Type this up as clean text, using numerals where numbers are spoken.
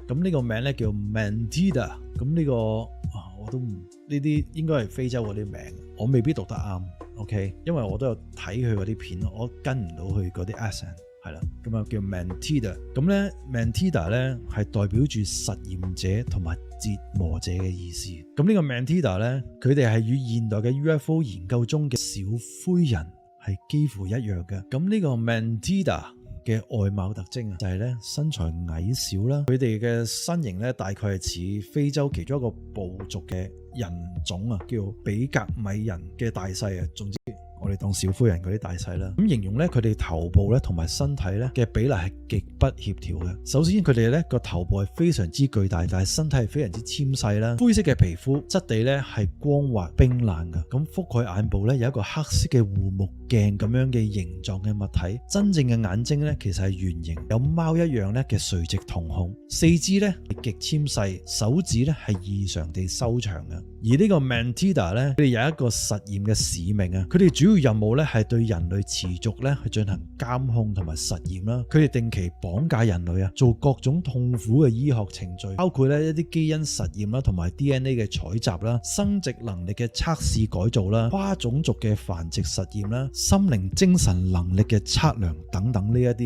咁呢個名咧叫 Mantida， 咁呢個我都唔，呢啲應該係非洲嗰啲名，我未必讀得啱 ，OK， 因為我都有睇佢嗰啲片，我跟唔到佢嗰啲 accent， 係啦，咁啊叫 Mantida， 咁咧 Mantida 咧係代表住實驗者同埋折磨者嘅意思。咁呢個 Mantida 咧，佢哋係與現代嘅 UFO 研究中嘅小灰人係幾乎一樣嘅。咁呢個 Mantida嘅外貌特徵啊，就係咧身材矮小啦，佢哋嘅身形咧大概係似非洲其中一個部族嘅人種啊，叫比格米人嘅大細啊，總之我哋當小灰人嗰啲大細啦。咁形容咧佢哋頭部咧同埋身體咧嘅比例係極不協調嘅。首先佢哋咧個頭部係非常之巨大，但係身體係非常之纖細啦。灰色嘅皮膚質地咧係光滑冰冷嘅。咁覆蓋眼部咧有一個黑色嘅護目鏡咁樣嘅形狀嘅物體。真正嘅眼睛咧其實係圓形，有貓一樣咧嘅垂直瞳孔。四肢咧係極纖細，手指咧係異常地修長嘅。而呢個 Mantida 咧，佢哋有一個實驗嘅使命啊，佢哋主要任務咧係對人類持續咧去進行監控同埋實驗啦。佢哋定期綁架人類啊，做各種痛苦嘅醫學程序，包括咧一啲基因實驗啦，同埋 DNA 嘅採集啦，生殖能力嘅測試改造啦，跨種族嘅繁殖實驗啦，心靈精神能力嘅測量等等呢一啲。